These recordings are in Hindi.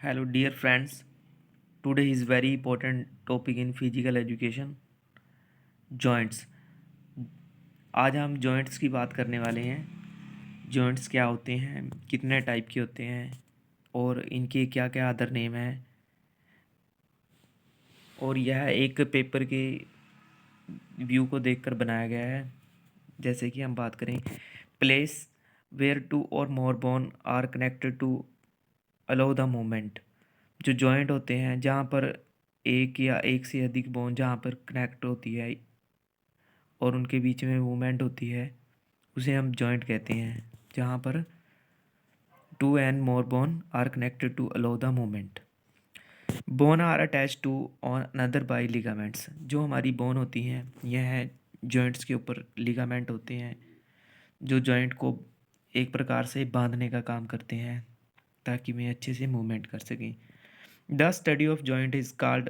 Hello, dear friends. Today is very important topic in physical education. Joints. आज हम जॉइंट्स की बात करने वाले हैं। जॉइंट्स क्या होते हैं, कितने टाइप के होते हैं और इनके क्या क्या अदर नेम हैं। और यह एक पेपर के व्यू को देखकर बनाया गया है। जैसे कि हम बात करें, place where two or more bone are connected to allow the movement. जो जॉइंट होते हैं जहाँ पर एक या एक से अधिक बोन जहाँ पर कनेक्ट होती है और उनके बीच में मूवमेंट होती है, उसे हम जॉइंट कहते हैं। जहाँ पर two and more bone are connected to allow the movement. Bone are attach to on another by ligaments. जो हमारी बोन होती हैं यह जॉइंट्स के ऊपर लिगामेंट होते हैं जो जॉइंट को एक प्रकार से बांधने का काम करते हैं ताकि वे अच्छे से मूवमेंट कर सकें। The study of joint is called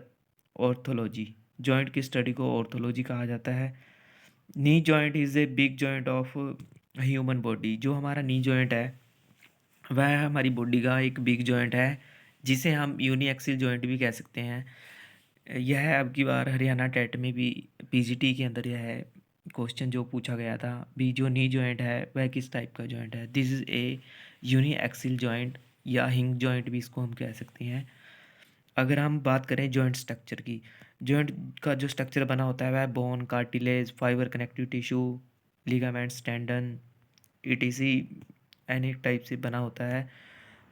orthology. Joint की स्टडी को ऑर्थोलॉजी कहा जाता है। Knee joint is a big joint of human body. जो हमारा नी जॉइंट है वह हमारी बॉडी का एक बिग जॉइंट है जिसे हम यूनी एक्सिल जॉइंट भी कह सकते हैं। यह अब की बार हरियाणा टेट में भी पीजीटी के अंदर यह क्वेश्चन जो पूछा गया था भी, जो नी जॉइंट है वह किस टाइप का जॉइंट है। This is a uni axial joint या हिंग जॉइंट भी इसको हम कह सकते हैं। अगर हम बात करें जॉइंट स्ट्रक्चर की, जॉइंट का जो स्ट्रक्चर बना होता है वह bone, cartilage, fibre, connective tissue, ligaments, tendon, etc any type से बना होता है।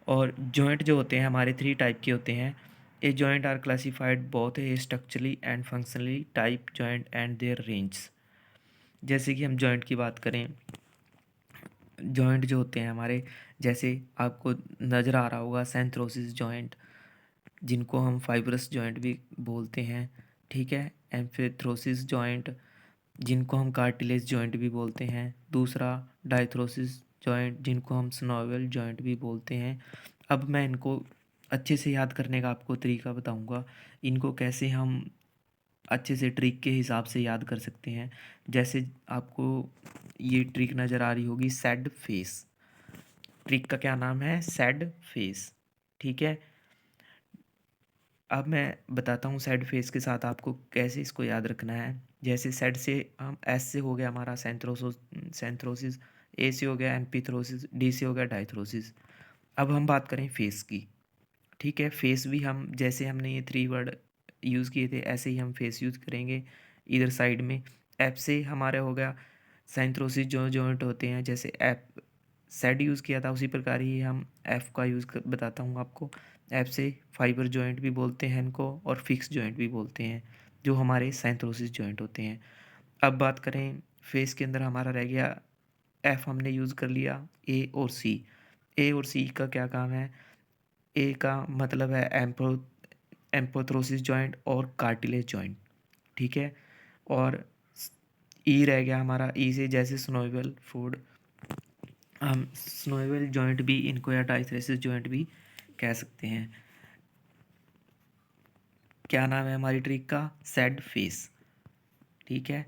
और जॉइंट जो होते हैं हमारे 3 टाइप के होते हैं। A joint are classified both a structurally and functionally type joint and there range. जैसे कि हम जॉइंट की बात करें, जॉइंट जो होते हैं हमारे, जैसे आपको नज़र आ रहा होगा सेंथरोसिस जॉइंट, जिनको हम फाइब्रस जॉइंट भी बोलते हैं, ठीक है। एम्फिथ्रोसिस जॉइंट, जिनको हम कार्टिलेज जॉइंट भी बोलते हैं। दूसरा डायथ्रोसिस जॉइंट, जिनको हम स्नोवल जॉइंट भी बोलते हैं। अब मैं इनको अच्छे से याद करने का आपको तरीका बताऊंगा, इनको कैसे हम अच्छे से ट्रिक के हिसाब से याद कर सकते हैं। जैसे आपको ये ट्रिक नज़र आ रही होगी, सैड फेस। ट्रिक का क्या नाम है? सैड फेस, ठीक है। अब मैं बताता हूँ सैड फेस के साथ आपको कैसे इसको याद रखना है। जैसे सैड से हम एस से हो गया हमारा सेंथ्रोसिस, ए से हो गया एम्पिथ्रोसिस, डी से हो गया डायथ्रोसिस। अब हम बात करें फेस की, ठीक है। फेस भी हम, जैसे हमने ये 3 वर्ड यूज़ किए थे ऐसे ही हम फेस यूज़ करेंगे इधर साइड में। एफ से हमारा हो गया सेंथ्रोसिस जो जॉइंट होते हैं, जैसे एफ सेड यूज़ किया था उसी प्रकार ही हम एफ़ का बताता हूँ आपको। एफ से फाइबर जॉइंट भी बोलते हैं इनको और फिक्स जॉइंट भी बोलते हैं, जो हमारे सेंथ्रोसिस जॉइंट होते हैं। अब बात करें फेस के अंदर हमारा रह गया एफ, हमने यूज़ कर लिया ए और सी। ए और सी का क्या काम है? ए का मतलब है एम्पोथ्रोसिस जॉइंट और कार्टिलेज जॉइंट, ठीक है। और ई रह गया हमारा, ई से जैसे स्नोबल फूड, हम स्नोबल जॉइंट भी इनको या डायथ्रेसिस जॉइंट भी कह सकते हैं। क्या नाम है हमारी ट्रिक का? सैड फेस, ठीक है।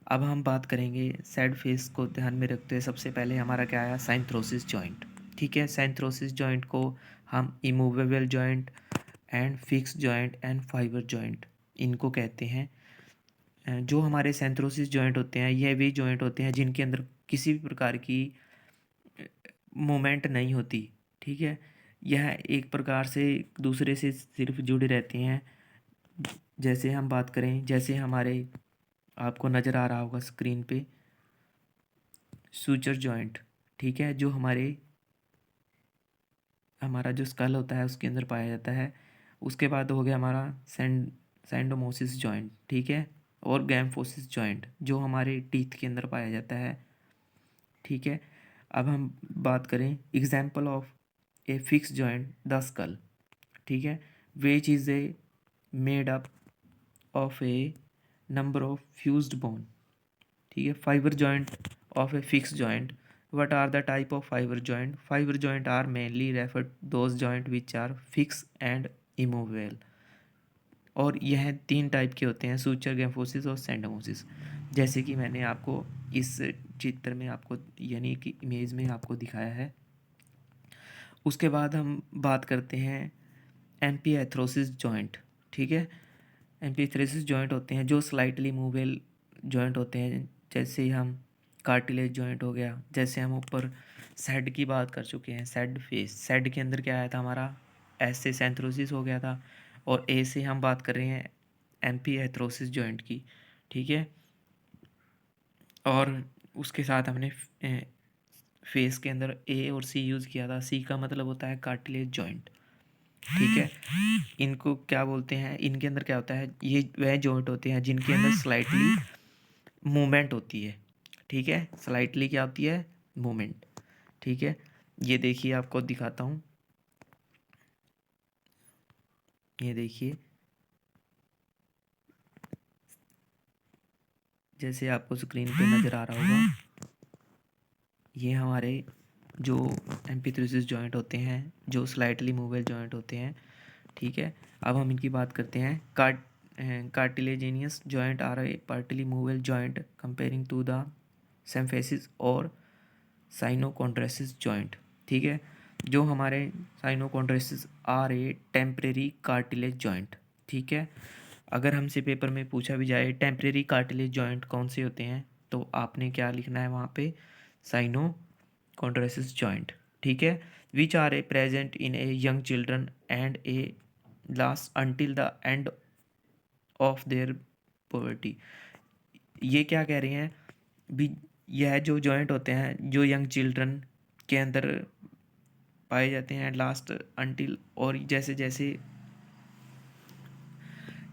अब हम बात करेंगे सैड फेस को ध्यान में रखते हुए, सबसे पहले हमारा क्या आया? साइंथ्रोसिस जॉइंट, ठीक है। साइंथ्रोसिस जॉइंट को हम immovable joint and fix joint and fibre joint इनको कहते हैं। जो हमारे सेंथ्रोसिस जॉइंट होते हैं यह वे जॉइंट होते हैं जिनके अंदर किसी भी प्रकार की मूवमेंट नहीं होती, ठीक है। यह एक प्रकार से दूसरे से सिर्फ जुड़े रहते हैं। जैसे हम बात करें, जैसे हमारे आपको नज़र आ रहा होगा स्क्रीन पे सूचर जॉइंट, ठीक है, जो हमारा जो स्कल होता है उसके अंदर पाया जाता है। उसके बाद हो गया हमारा सैंडोमोसिस जॉइंट, ठीक है, और गैम्फोसिस जॉइंट जो हमारे टीथ के अंदर पाया जाता है, ठीक है। अब हम बात करें example of a fix joint, the skull, ठीक है, which is a made up of A number of fused bone, ठीक है। Fibre joint of a fix joint, what are the type of fiber joint? Fiber joint are mainly referred those joint which are fixed and immovable। और यह 3 टाइप के होते हैं, सूचर, गैम्फोसिस और सैंडोमोसिस। जैसे कि मैंने आपको इस चित्र में आपको यानी कि इमेज में आपको दिखाया है। उसके बाद हम बात करते हैं एम्फीथ्रोसिस जॉइंट, ठीक है। एम्फीथ्रोसिस जॉइंट होते हैं जो स्लाइटली मूवेबल जॉइंट होते हैं, जैसे हम कार्टिलेज जॉइंट हो गया। जैसे हम ऊपर सेड की बात कर चुके हैं, सेड फेस, सेड के अंदर क्या आया था हमारा, एस से सेंथ्रोसिस हो गया था, और ए से हम बात कर रहे हैं एम्फीथ्रोसिस जॉइंट की, ठीक है। और उसके साथ हमने फेस के अंदर ए और सी यूज़ किया था। सी का मतलब होता है कार्टिलेज जॉइंट, ठीक है। इनको क्या बोलते हैं, इनके अंदर क्या होता है, ये वह जॉइंट होते हैं जिनके अंदर स्लाइटली मूवमेंट होती है, ठीक है। स्लाइटली क्या होती है, मूवमेंट, ठीक है। ये देखिए आपको दिखाता हूँ, ये देखिए, जैसे आपको स्क्रीन पे नज़र आ रहा होगा, ये हमारे जो एम्फीथ्रोसिस जॉइंट होते हैं जो स्लाइटली मूवेबल जॉइंट होते हैं, ठीक है। अब हम इनकी बात करते हैं। Cartilaginous joint are a partly movable joint comparing to the symphysis और साइनोकॉन्ड्रोसिस जॉइंट, ठीक है। जो हमारे synchondrosis are a temporary cartilage joint, ठीक है। अगर हमसे पेपर में पूछा भी जाए टेम्परेरी कार्टिलेज जॉइंट कौन से होते हैं, तो आपने क्या लिखना है वहाँ पे, साइनोकॉन्ड्रोसिस जॉइंट, ठीक है। Which are a present in a young children and a last until the end of their puberty. ये क्या कह रहे हैं भी, यह जो जॉइंट होते हैं जो यंग चिल्ड्रन के अंदर पाए जाते हैं लास्ट अंटिल, और जैसे जैसे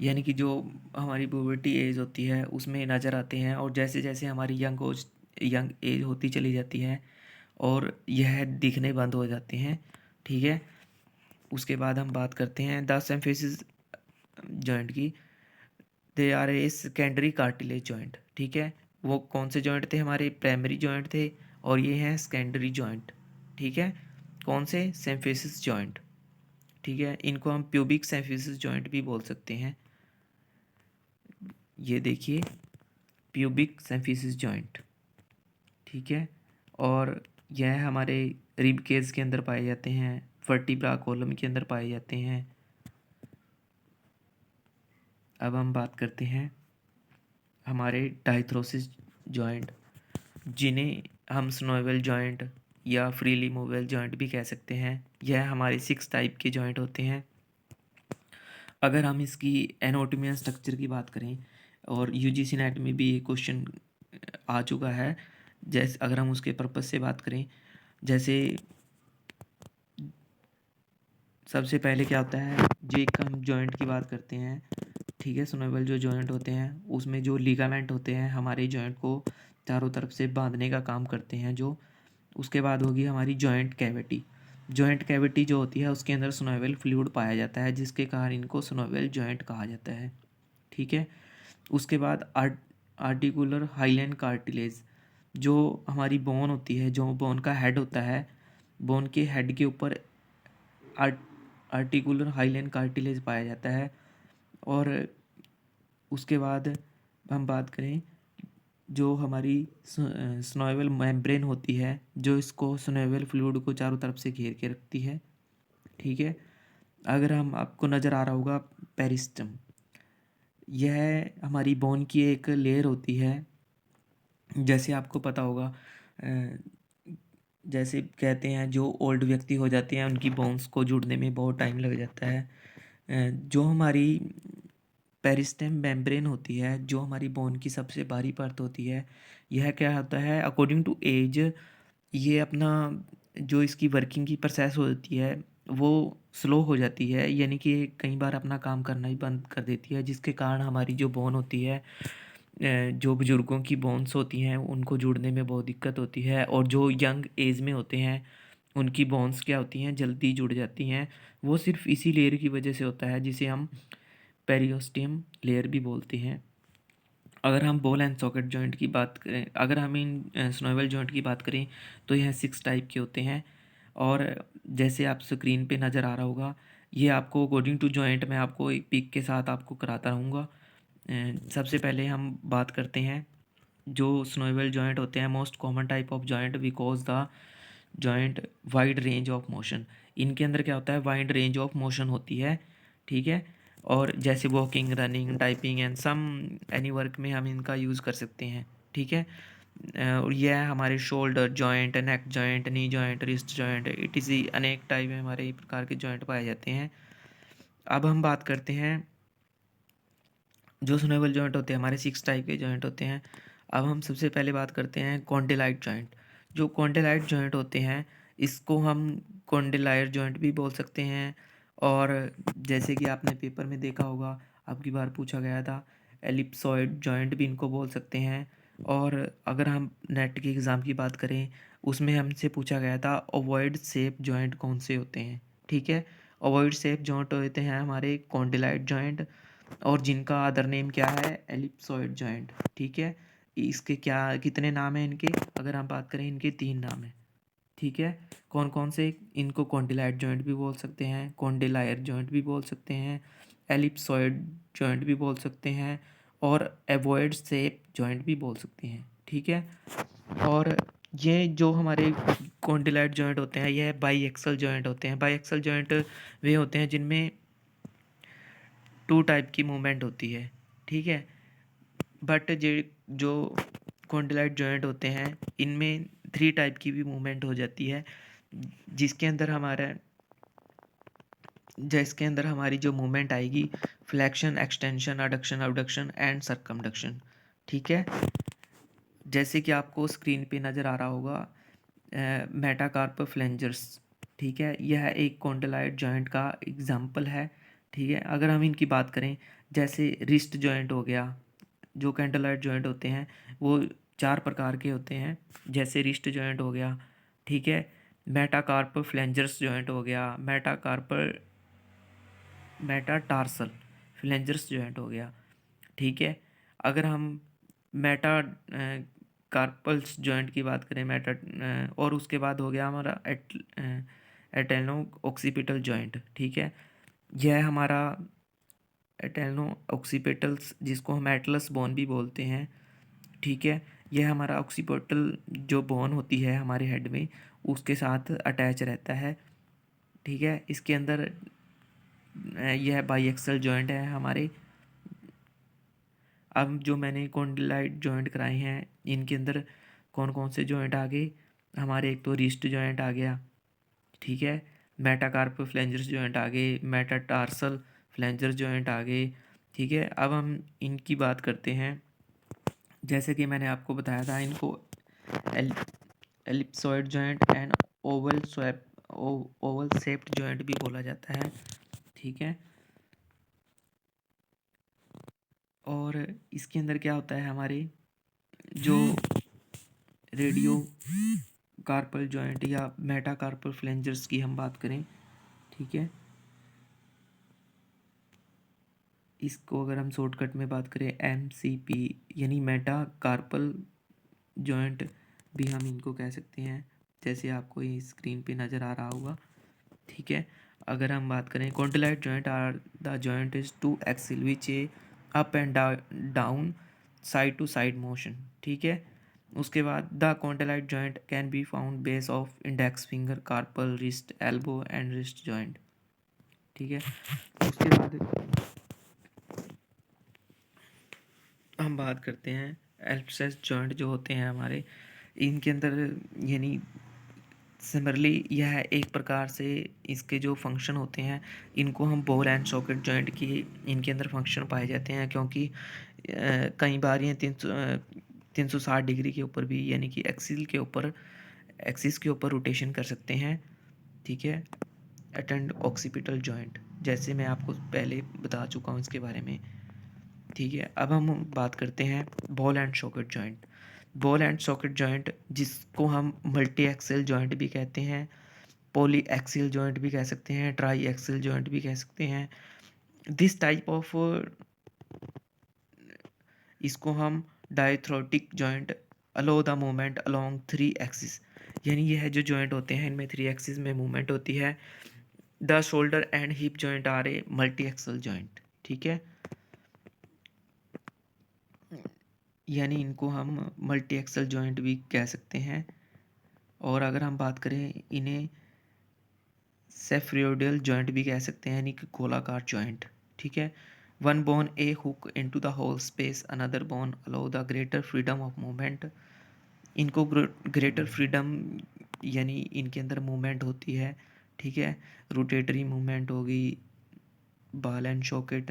यानी कि जो हमारी पुबर्टी एज होती है उसमें नज़र आते हैं, और जैसे जैसे हमारी यंग एज होती चली जाती है और यह दिखने बंद हो जाते हैं, ठीक है। उसके बाद हम बात करते हैं द सिम्फिसिस जॉइंट की। They are a secondary cartilage joint, ठीक है। वो कौन से जॉइंट थे, हमारे प्राइमरी जॉइंट थे, और ये हैं सेकेंडरी जॉइंट, ठीक है। कौन से, सिम्फिसिस जॉइंट, ठीक है। इनको हम प्यूबिक सिम्फिसिस जॉइंट भी बोल सकते हैं। ये देखिए प्यूबिक सिम्फिसिस जॉइंट, ठीक है। और यह हमारे रिब केज के अंदर पाए जाते हैं, वर्टिब्रा कॉलम के अंदर पाए जाते हैं। अब हम बात करते हैं हमारे डाइथ्रोसिस जॉइंट, जिन्हें हम स्नोवेबल जॉइंट या फ्रीली मूवेबल जॉइंट भी कह सकते हैं। यह हमारे 6 टाइप के जॉइंट होते हैं। अगर हम इसकी एनाटॉमी एंड स्ट्रक्चर की बात करें, और यूजीसी नेट में भी ये क्वेश्चन आ चुका है, जैसे अगर हम उसके पर्पस से बात करें, जैसे सबसे पहले क्या होता है, जो एक हम जॉइंट की बात करते हैं, ठीक है। स्नोवेबल जो जॉइंट होते हैं उसमें जो लिगामेंट होते हैं हमारे जॉइंट को चारों तरफ से बांधने का काम करते हैं जो। उसके बाद होगी हमारी जॉइंट कैविटी। जॉइंट कैविटी जो होती है उसके अंदर स्नोवेबल फ्लूइड पाया जाता है, जिसके कारण इनको स्नोवेबल जॉइंट कहा जाता है, ठीक है। उसके बाद आर्टिकुलर हाइलैंड कार्टिलेज, जो हमारी बोन होती है, जो बोन का हेड होता है, बोन के हेड के ऊपर आर्टिकुलर हाइलैंड कार्टिलेज पाया जाता है। और उसके बाद हम बात करें जो हमारी स्नोवेबल मेम्ब्रेन होती है, जो इसको स्नोवेबल फ्लूइड को चारों तरफ से घेर के रखती है, ठीक है। अगर हम आपको नज़र आ रहा होगा पेरिस्टम, यह हमारी बोन की एक लेयर होती है। जैसे आपको पता होगा, जैसे कहते हैं जो ओल्ड व्यक्ति हो जाते हैं उनकी बोन्स को जुड़ने में बहुत टाइम लग जाता है। जो हमारी पेरिस्टेम मेम्ब्रेन होती है, जो हमारी बोन की सबसे बाहरी परत होती है, यह क्या होता है अकॉर्डिंग टू एज, ये अपना जो इसकी वर्किंग की प्रोसेस होती है वो स्लो हो जाती है, यानी कि कई बार अपना काम करना ही बंद कर देती है, जिसके कारण हमारी जो बोन होती है, जो बुज़ुर्गों की बोन्स होती हैं उनको जुड़ने में बहुत दिक्कत होती है, और जो यंग एज में होते हैं उनकी बोन्स क्या होती हैं, जल्दी जुड़ जाती हैं। वो सिर्फ इसी लेयर की वजह से होता है, जिसे हम पेरियोस्टियम लेयर भी बोलते हैं। अगर हम बॉल एंड सॉकेट जॉइंट की बात करें, अगर हम इन स्नोवेबल जॉइंट की बात करें, तो यह 6 टाइप के होते हैं। और जैसे आप स्क्रीन पे नज़र आ रहा होगा, ये आपको अकॉर्डिंग टू जॉइंट मैं आपको एक पिक के साथ आपको कराता रहूँगा। सबसे पहले हम बात करते हैं जो स्नोवेबल जॉइंट होते हैं, most common type of joint because the joint wide range of motion. इनके अंदर क्या होता है, वाइड रेंज ऑफ मोशन होती है, ठीक है। और जैसे walking, running, typing and some any work में हम इनका यूज़ कर सकते हैं, ठीक है। और यह है हमारे shoulder joint, neck joint, knee joint, wrist joint, etc अनेक टाइप में हमारे प्रकार के जॉइंट पाए जाते हैं। अब हम बात करते हैं जो स्नेबल जॉइंट होते हैं, हमारे 6 टाइप के जॉइंट होते हैं। अब हम सबसे पहले बात करते हैं कॉन्डिलाइट जॉइंट। जो कॉन्डिलाइट जॉइंट होते हैं इसको हम कॉन्डिलायर जॉइंट भी बोल सकते हैं, और जैसे कि आपने पेपर में देखा होगा, अब की बार पूछा गया था, एलिप्सॉइड जॉइंट भी इनको बोल सकते हैं। और अगर हम नेट के एग्ज़ाम की बात करें, उसमें हमसे पूछा गया था ओवॉइड शेप जॉइंट कौन से होते हैं, ठीक है। ओवॉइड शेप जॉइंट होते हैं हमारे कॉन्डिलाइट जॉइंट, और जिनका अदर नेम क्या है, एलिप्सॉइड जॉइंट, ठीक है। इसके क्या कितने नाम हैं इनके, अगर हम बात करें इनके 3 नाम हैं, ठीक है। कौन कौन से, इनको कॉन्डिलाइट जॉइंट भी बोल सकते हैं, कॉन्डिलायर जॉइंट भी बोल सकते हैं, एलिप्सॉइड जॉइंट भी बोल सकते हैं, और एवॉइड शेप जॉइंट भी बोल सकते हैं, ठीक है। और ये जो हमारे कॉन्डिलाइट जॉइंट होते हैं यह बाई एक्सल जॉइंट होते हैं। बाई एक्सल जॉइंट वे होते हैं जिनमें 2 टाइप की मूवमेंट होती है, ठीक है। बट जो कॉन्डिलाइट जॉइंट होते हैं इनमें 3 टाइप की भी मूवमेंट हो जाती है, जिसके अंदर हमारी जो मूवमेंट आएगी, flexion, extension, adduction, abduction and circumduction, ठीक है। जैसे कि आपको स्क्रीन पे नज़र आ रहा होगा मेटाकार्प फ्लेंजर्स, ठीक है। यह एक कॉन्डिलाइट जॉइंट का एग्जाम्पल है, ठीक है। अगर हम इनकी बात करें, जैसे रिस्ट जॉइंट हो गया, जो कैंडलाइट जॉइंट होते हैं वो 4 प्रकार के होते हैं, जैसे रिस्ट जॉइंट हो गया, ठीक है। मेटाकार्प फ्लेंजर्स जॉइंट हो गया, मेटाटार्सल फ्लेंजर्स जॉइंट हो गया, ठीक है। अगर हम मेटा कार्पल्स जॉइंट की बात करें, और उसके बाद हो गया हमारा एटेनो ऑक्सीपिटल जॉइंट, ठीक है। यह हमारा एटेनो ऑक्सीपिटल्स, जिसको हम एटलस बोन भी बोलते हैं, ठीक है। यह हमारा ऑक्सीपिटल जो बोन होती है हमारे हेड में, उसके साथ अटैच रहता है, ठीक है। इसके अंदर यह बाईएक्सल जॉइंट है हमारे। अब जो मैंने कॉन्डिलाइट जॉइंट कराए हैं इनके अंदर कौन कौन से जॉइंट आ गए हमारे, एक तो रिस्ट जॉइंट आ गया, ठीक है। मेटाकार्प फ्लेंजर्स जॉइंट आ गए, मेटाटार्सल फ्लेंजर जॉइंट आ गए, ठीक है। अब हम इनकी बात करते हैं। जैसे कि मैंने आपको बताया था, इनको ellipsoid joint and Oval shaped joint भी बोला जाता है, ठीक है। और इसके अंदर क्या होता है, हमारे जो रेडियो कार्पल जॉइंट या मेटाकार्पल फ्लेंजर्स की हम बात करें, ठीक है। इसको अगर हम शॉर्टकट में बात करें, MCP यानी मेटाकार्पल जॉइंट भी हम इनको कह सकते हैं, जैसे आपको ये स्क्रीन पे नज़र आ रहा होगा, ठीक है। अगर हम बात करें, condylite joint are the joint is two axial which a up and down, side to side motion, ठीक है। उसके बाद the condylite joint can be found base of index finger, carpal, wrist, elbow and wrist joint, ठीक है। उसके बाद हम बात करते हैं एल्प्सेस जॉइंट जो होते हैं हमारे, इनके अंदर यानी सिमिलरली यह एक प्रकार से इसके जो फंक्शन होते हैं इनको हम बॉल एंड सॉकेट जॉइंट की इनके अंदर फंक्शन पाए जाते हैं, क्योंकि कई बार ये 360 डिग्री के ऊपर भी, यानी कि एक्सिस के ऊपर रोटेशन कर सकते हैं, ठीक है। एटेंड ऑक्सीपिटल जॉइंट, जैसे मैं आपको पहले बता चुका हूँ इसके बारे में, ठीक है। अब हम बात करते हैं ball and socket joint. Ball and socket joint, जिसको हम मल्टी एक्सेल जॉइंट भी कहते हैं, पॉली एक्सियल जॉइंट भी कह सकते हैं, ट्राई एक्सियल जॉइंट भी कह सकते हैं। दिस टाइप ऑफ, इसको हम diarthrotic joint allow the movement along 3 axis, यानी यह जो जॉइंट होते हैं इनमें 3 एक्सिस में मूवमेंट होती है। The shoulder and hip joint are a multi axial joint, ठीक है। यानी इनको हम मल्टी एक्सल जॉइंट भी कह सकते हैं। और अगर हम बात करें इन्हें सेफ्रोइडल जॉइंट भी कह सकते हैं, यानी कि गोलाकार जॉइंट। ठीक है। One bone a hook into the hole space, another bone allow the greater freedom of movement. इनको ग्रेटर फ्रीडम यानी इनके अंदर मूवमेंट होती है। ठीक है। रोटेटरी मूवमेंट होगी, ball and socket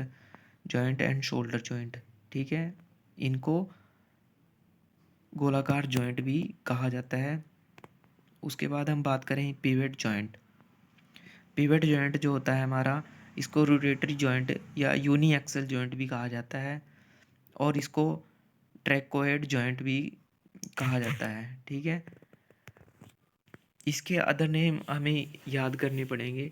joint and shoulder joint. ठीक है। इनको गोलाकार जॉइंट भी कहा जाता है। उसके बाद हम बात करें पिवट जॉइंट। पिवट जॉइंट जो होता है हमारा, इसको रोटेटरी जॉइंट या यूनी एक्सल जॉइंट भी कहा जाता है, और इसको ट्रैकोइड जॉइंट भी कहा जाता है। ठीक है। इसके अदर नेम हमें याद करने पड़ेंगे,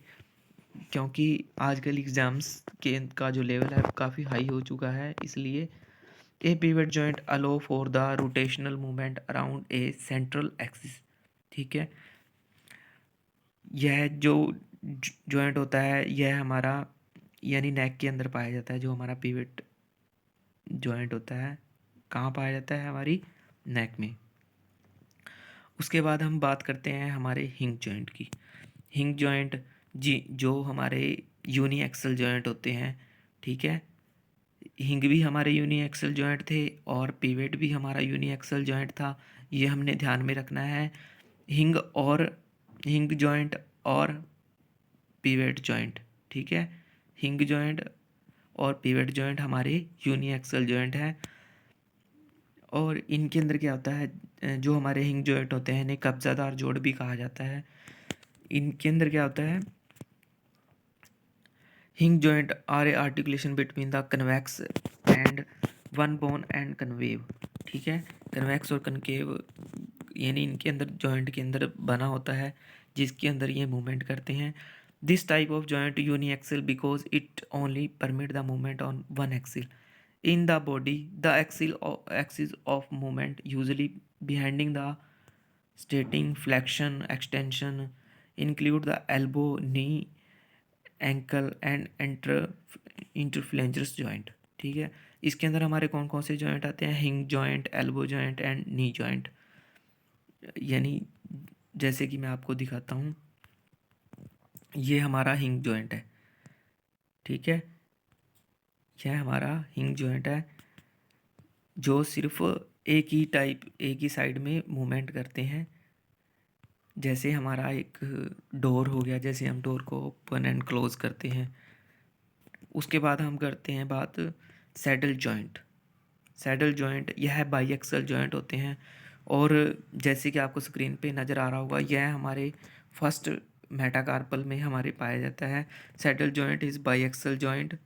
क्योंकि आजकल एग्ज़ाम्स के का जो लेवल है काफ़ी हाई हो चुका है, इसलिए a pivot joint allow for the rotational movement around a central axis. ठीक है। यह जो जॉइंट होता है यह हमारा यानी नेक के अंदर पाया जाता है। जो हमारा पिवट जॉइंट होता है कहाँ पाया जाता है, हमारी नेक में। उसके बाद हम बात करते हैं हमारे हिंग जॉइंट की। हिंग जॉइंट जी जो हमारे यूनी एक्सल जॉइंट होते हैं। ठीक है। हिंग भी हमारे यूनी एक्सल जॉइंट थे और पिवट भी हमारा यूनी एक्सल जॉइंट था, ये हमने ध्यान में रखना है। हिंग जॉइंट और पिवट जॉइंट। ठीक है। हिंग जॉइंट और पिवट जॉइंट हमारे यूनी एक्सल जॉइंट है, और इनके अंदर क्या होता है, जो हमारे हिंग जॉइंट होते हैं इन्हें कब्जादार जोड़ भी कहा जाता है। इनके अंदर क्या होता है, hinge joint are a articulation between the convex and one bone and concave. ठीक है। कन्वेक्स और कनकेव यानी इनके अंदर जॉइंट के अंदर बना होता है, जिसके अंदर ये मूवमेंट करते हैं। This type of joint uni axial because it only permit the movement on one axial in the body. The axis of movement usually behind the stating flexion extension include the elbow, knee, ankle and interphalangeus joint। ठीक है। इसके अंदर हमारे कौन कौन से जॉइंट आते हैं, हिंग joint, elbow joint and knee joint. यानी जैसे कि मैं आपको दिखाता हूँ, ये हमारा हिंग जॉइंट है। ठीक है। यह हमारा हिंग जॉइंट है, जो सिर्फ एक ही साइड में मूवमेंट करते हैं। जैसे हमारा एक डोर हो गया, जैसे हम डोर को ओपन एंड क्लोज करते हैं। उसके बाद हम करते हैं बात सैडल जॉइंट। सैडल जॉइंट यह बाईएक्सल जॉइंट होते हैं, और जैसे कि आपको स्क्रीन पे नज़र आ रहा होगा, यह हमारे फर्स्ट मेटाकार्पल में हमारे पाया जाता है। सैडल जॉइंट इज़ बाईएक्सल जॉइंट,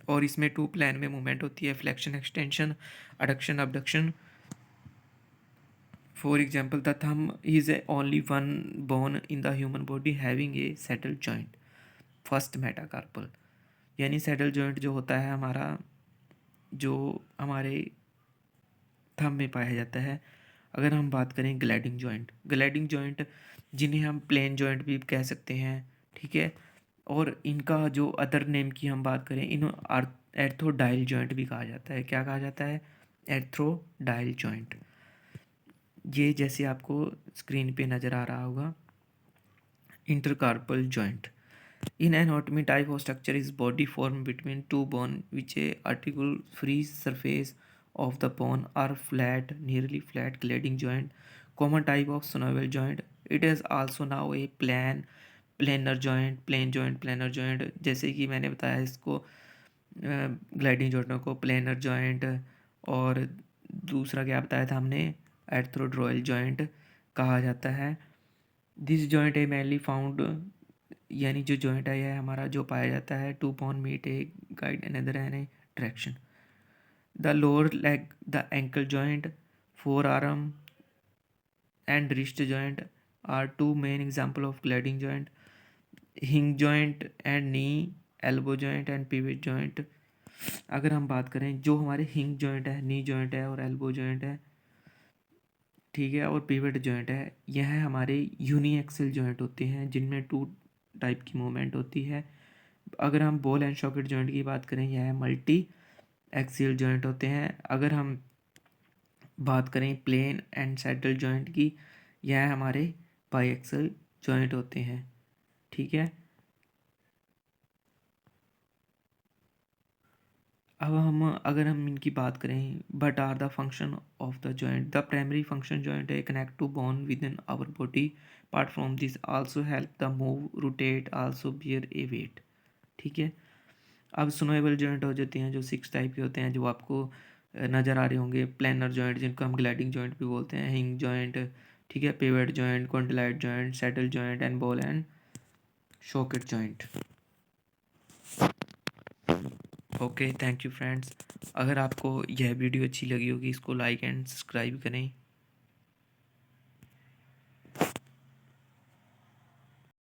और इसमें टू प्लेन में मूवमेंट होती है, flexion extension, adduction abduction. For example, the thumb is only one bone in the human body having a saddle joint, first metacarpal। यानी सैडल जॉइंट जो होता है हमारा, जो हमारे थंब में पाया जाता है। अगर हम बात करें ग्लाइडिंग जॉइंट जिन्हें हम प्लेन जॉइंट भी कह सकते हैं। ठीक है। और इनका जो अदर नेम की हम बात करें, इन एर्थोडाइल जॉइंट भी कहा जाता है। क्या कहा जाता है, एर्थोडाइल जॉइंट। ये जैसे आपको स्क्रीन पे नज़र आ रहा होगा, intercarpal joint. In anatomy, type of structure is body formed between two bone which a article free surface of the bone are flat, nearly flat gliding joint. Common type of synovial joint. It is also now a planar joint, planar joint। जैसे कि मैंने बताया इसको ग्लाइडिंग जॉइंटों को प्लेनर जॉइंट, और दूसरा क्या बताया था हमने, एर्थ्रोड्रॉयल जॉइंट कहा जाता है। This joint A mainly found, यानी जो जॉइंट है यह हमारा जो पाया जाता है to bone meet a guide another an a traction. The lower leg, the ankle joint, forearm and wrist joint are two main example of gliding joint. Hinge joint and knee, elbow joint and pivot joint. अगर हम बात करें, जो हमारे हिंग जॉइंट है, नी जॉइंट है और एल्बो जॉइंट है, ठीक है, और पिवट जॉइंट है, यह हमारे यूनी एक्सल जॉइंट होते हैं जिनमें टू टाइप की मूवमेंट होती है। अगर हम बॉल एंड सॉकेट जॉइंट की बात करें, यह मल्टी एक्सियल जॉइंट होते हैं। अगर हम बात करें प्लेन एंड सैडल जॉइंट की, यह हमारे बाई एक्सल जॉइंट होते हैं, ठीक है। अब अगर हम इनकी बात करें, but are the function of the joint, the primary function joint है connect to bone within our body, apart from this also help the move, rotate, also bear a weight, ठीक है। अब सुनोएबल जॉइंट हो जाते हैं जो 6 टाइप के होते हैं, जो आपको नज़र आ रहे होंगे। प्लानर जॉइंट जिनको हम ग्लाइडिंग जॉइंट भी बोलते हैं, हिंग जॉइंट, ठीक है, pivot joint, condyloid joint, saddle joint and ball and socket joint. Okay, thank you friends. अगर आपको यह वीडियो अच्छी लगी होगी, इसको लाइक एंड सब्सक्राइब करें।